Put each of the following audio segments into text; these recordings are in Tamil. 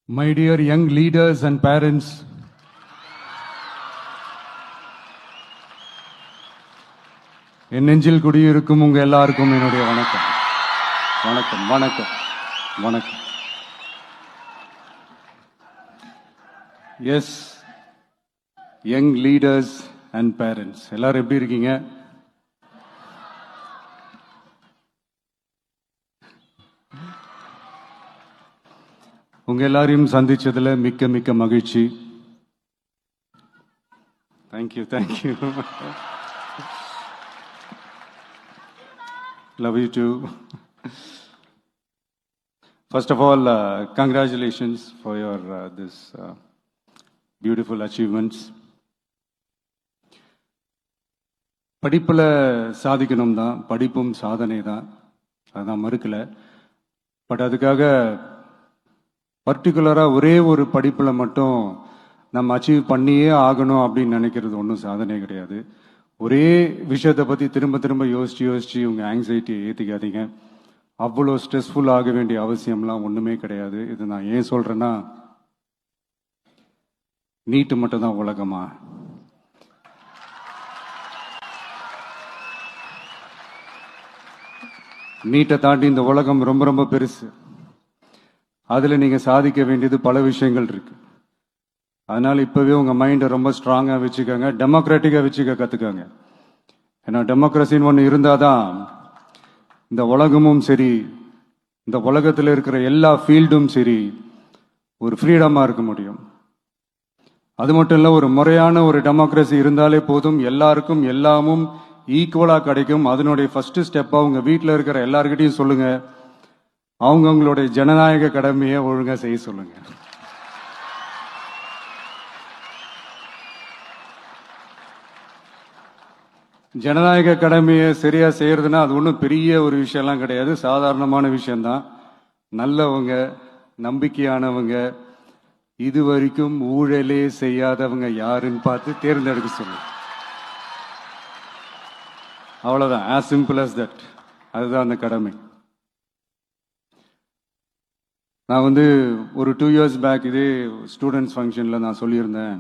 My dear young leaders and parents, என் நெஞ்சில் குடியிருக்கும் உங்க எல்லாருக்கும் என்னுடைய வணக்கம் வணக்கம் வணக்கம் வணக்கம். Yes, young leaders and parents எல்லாரும் எப்படி இருக்கீங்க? உங்க எல்லாரையும் சந்திச்சதுல மிக்க மிக்க மகிழ்ச்சி. Thank you thank you. Love you too. First of all, congratulations for your this beautiful achievements. படிப்புல சாதிக்கணும் தான், படிப்பும் சாதனை தான், அதான் மறுக்கல. பட் அதுக்காக பர்டிகுலராக ஒரே ஒரு படிப்பில் மட்டும் நம்ம அச்சீவ் பண்ணியே ஆகணும் அப்படின்னு நினைக்கிறது ஒன்றும் சாதனை கிடையாது. ஒரே விஷயத்தை பற்றி திரும்ப திரும்ப யோசிச்சு உங்கள் ஆங்ஸைட்டியை ஏற்றிக்காதீங்க. அவ்வளோ ஸ்ட்ரெஸ்ஃபுல் ஆக வேண்டிய அவசியம்லாம் ஒன்றுமே கிடையாது. இது நான் ஏன் சொல்கிறேன்னா, நீட்டு மட்டும் தான் உலகமா? நீட்டை தாண்டி இந்த உலகம் ரொம்ப ரொம்ப பெருசு. அதில் நீங்கள் சாதிக்க வேண்டியது பல விஷயங்கள் இருக்கு. அதனால இப்பவே உங்க மைண்டை ரொம்ப ஸ்ட்ராங்கா வச்சுக்கோங்க, டெமோக்ராட்டிக்கா வச்சுக்க கத்துக்கோங்க. ஏன்னா டெமோக்ரஸின்னு ஒன்று இருந்தாதான் இந்த உலகமும் சரி, இந்த உலகத்தில் இருக்கிற எல்லா ஃபீல்டும் சரி, ஒரு ஃப்ரீடமா இருக்க முடியும். அது மட்டும் இல்ல, ஒரு முறையான ஒரு டெமோக்ரஸி இருந்தாலே போதும், எல்லாருக்கும் எல்லாமும் ஈக்குவலா கிடைக்கும். அதனுடைய ஃபர்ஸ்ட் ஸ்டெப்பா உங்க வீட்டில் இருக்கிற எல்லாருக்கிட்டையும் சொல்லுங்க, அவங்களுடைய ஜனநாயக கடமையை ஒழுங்கா செய்ய சொல்லுங்க. ஜனநாயக கடமையை சரியா செய்யறதுன்னா அது ஒன்றும் பெரிய ஒரு விஷயம்லாம் கிடையாது, சாதாரணமான விஷயம்தான். நல்லவங்க, நம்பிக்கையானவங்க, இது வரைக்கும் ஊழலே செய்யாதவங்க யாருன்னு பார்த்து தேர்ந்தெடுக்க சொல்லுங்க. அவ்வளவுதான், as simple as that. அதுதான் அந்த கடமை. நான் ஒரு 2 years பேக் இதே ஸ்டூடெண்ட்ஸ் ஃபங்க்ஷனில் நான் சொல்லியிருந்தேன்,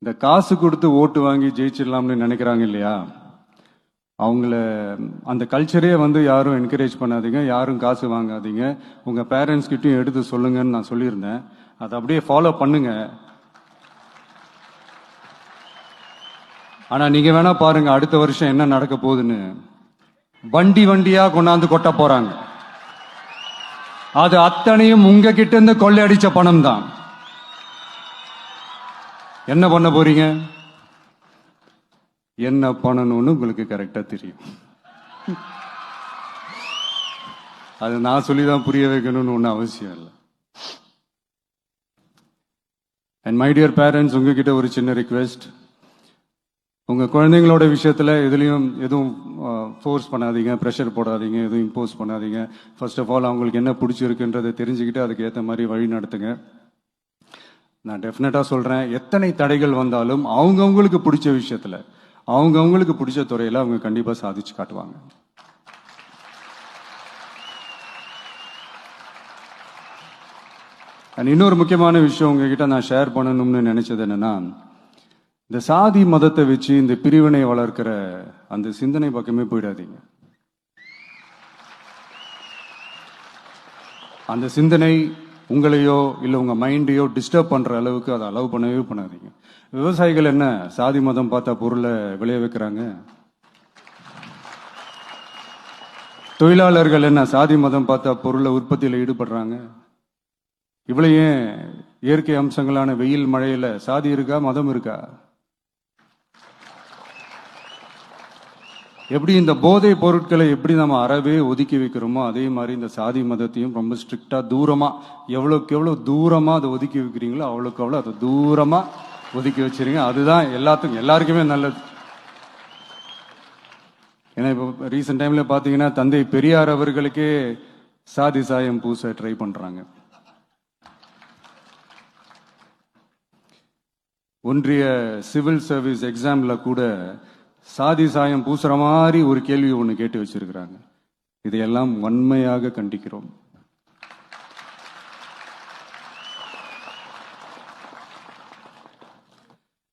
இந்த காசு கொடுத்து ஓட்டு வாங்கி ஜெயிச்சிடலாம்னு நினைக்கிறாங்க இல்லையா, அவங்கள அந்த கல்ச்சரே யாரும் என்கரேஜ் பண்ணாதீங்க, யாரும் காசு வாங்காதீங்க, உங்கள் பேரண்ட்ஸ் கிட்டையும் எடுத்து சொல்லுங்கன்னு நான் சொல்லியிருந்தேன். அதை அப்படியே ஃபாலோ பண்ணுங்க. ஆனால் நீங்கள் வேணா பாருங்க, அடுத்த வருஷம் என்ன நடக்க போகுதுன்னு. வண்டி வண்டியா கொண்டாந்து கொட்ட போறாங்க. அது அத்தனையும் உங்ககிட்ட இருந்து கொள்ளையடிச்ச பணம் தான். என்ன பண்ண போறீங்க? என்ன பண்ணணும்னு உங்களுக்கு கரெக்டா தெரியும். அது நான் சொல்லிதான் புரிய வைக்கணும்னு ஒன்றும் அவசியம் இல்லை. அண்ட் மை டியர் பேரண்ட்ஸ், உங்ககிட்ட ஒரு சின்ன ரிக்வெஸ்ட். உங்க குழந்தைங்களோட விஷயத்துல எதுவும் ஃபோர்ஸ் பண்ணாதீங்க, ப்ரெஷர் போடாதீங்க, எதுவும் இம்போஸ் பண்ணாதீங்க. ஃபர்ஸ்ட் ஆஃப் ஆல் அவங்களுக்கு என்ன பிடிச்சிருக்குன்றதை தெரிஞ்சுக்கிட்டு அதுக்கு ஏற்ற மாதிரி வழி நடத்துங்க. நான் டெஃபினட்டா சொல்றேன், எத்தனை தடைகள் வந்தாலும் அவங்கவுங்களுக்கு பிடிச்ச விஷயத்துல, அவங்கவுங்களுக்கு பிடிச்ச துறையில அவங்க கண்டிப்பா சாதிச்சு காட்டுவாங்க. இன்னொரு முக்கியமான விஷயம் உங்ககிட்ட நான் ஷேர் பண்ணணும்னு நினைச்சது என்னன்னா, இந்த சாதி மதத்தை வச்சு இந்த பிரிவினை வளர்க்கிற அந்த சிந்தனை பக்கமே போயிடாதீங்க. அந்த சிந்தனை உங்களையோ இல்லை உங்க மைண்டையோ டிஸ்டர்ப் பண்ற அளவுக்கு அதை அலோவ் பண்ணவே பண்ணாதீங்க. விவசாயிகள் என்ன சாதி மதம் பார்த்தா பொருளை விளைய வைக்கிறாங்க? தொழிலாளர்கள் என்ன சாதி மதம் பார்த்தா பொருளை உற்பத்தியில் ஈடுபடுறாங்க? இவ்வளையே இயற்கை அம்சங்களான வெயில் மழையில சாதி இருக்கா, மதம் இருக்கா? எப்படி இந்த போதை பொருட்களை எப்படி நம்ம அறவே ஒதுக்கி வைக்கிறோமோ, அதே மாதிரி இந்த சாதி மதத்தையும் ரொம்ப ஸ்ட்ரிக்டா தூரமா, எவ்வளவுக்கு எவ்வளவு தூரமா அதை ஒதுக்கி வைக்கிறீங்களோ அவ்வளவுக்கு அவ்வளவு அதை தூரமா ஒதுக்கி வச்சிருங்க. அதுதான் எல்லாருக்குமே நல்லது. ஏன்னா இப்போ ரீசெண்ட் டைம்ல பாத்தீங்கன்னா, தந்தை பெரியார் அவர்களுக்கே சாதி சாயம் பூச ட்ரை பண்றாங்க. ஒன்றிய சிவில் சர்வீஸ் எக்ஸாம்ல கூட சாதி சாயம் பூசுற மாதிரி ஒரு கேள்வி ஒன்று கேட்டு வச்சிருக்கிறாங்க. இதையெல்லாம் வன்மையாக கண்டிக்கிறோம்.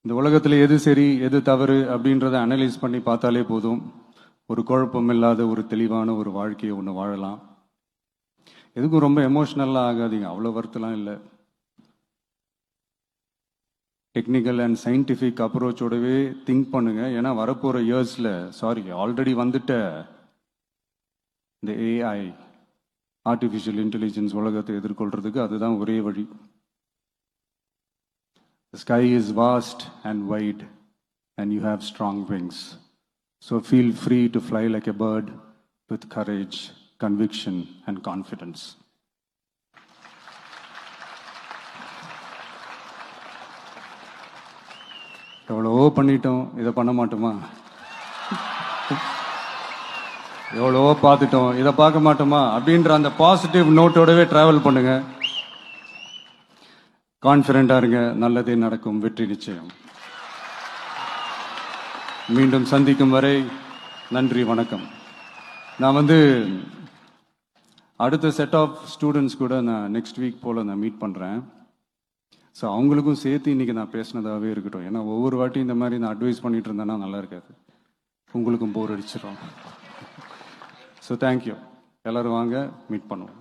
இந்த உலகத்தில் எது சரி எது தவறு அப்படின்றத அனலைஸ் பண்ணி பார்த்தாலே போதும். ஒரு குழப்பம் இல்லாத ஒரு தெளிவான ஒரு வாழ்க்கையை ஒன்று வாழலாம். எதுக்கும் ரொம்ப எமோஷ்னலாக ஆகாதீங்க, அவ்வளோ வருத்தலாம் இல்லை. டெக்னிக்கல் அண்ட் சயின்டிஃபிக் அப்ரோச்சோடவே திங்க் பண்ணுங்க. ஏன்னா வரப்போகிற இயர்ஸில் ஆல்ரெடி வந்துட்ட இந்த ஏஐ ஆர்டிஃபிஷியல் இன்டெலிஜென்ஸ் உலகத்தை எதிர்கொள்றதுக்கு அதுதான் ஒரே வழி. The sky is vast and wide and you have strong wings. So feel free to fly like a bird with courage, conviction and confidence. எவ்வளவோ பண்ணிட்டோம், இதை பண்ண மாட்டோமா? எவ்வளவோ பார்த்துட்டோம், இதை பார்க்க மாட்டோமா அப்படின்ற அந்த பாசிட்டிவ் நோட்டோடவே டிராவல் பண்ணுங்க. கான்ஃபிடண்டா இருங்க, நல்லதே நடக்கும், வெற்றி நிச்சயம். மீண்டும் சந்திக்கும் வரை நன்றி, வணக்கம். நான் அடுத்த செட் ஆஃப் ஸ்டூடெண்ட்ஸ் கூட நான் நெக்ஸ்ட் வீக் போல் நான் மீட் பண்ணுறேன். ஸோ அவங்களுக்கும் சேர்த்து இன்றைக்கி நான் பேசினதாகவே இருக்கட்டும். ஏன்னா ஒவ்வொரு வாட்டியும் இந்த மாதிரி நான் அட்வைஸ் பண்ணிட்டு இருந்தேன்னா நல்லா இருக்காது, உங்களுக்கும் போர் அடிச்சிடும். So thank you. எல்லோரும் வாங்க, மீட் பண்ணுவோம்.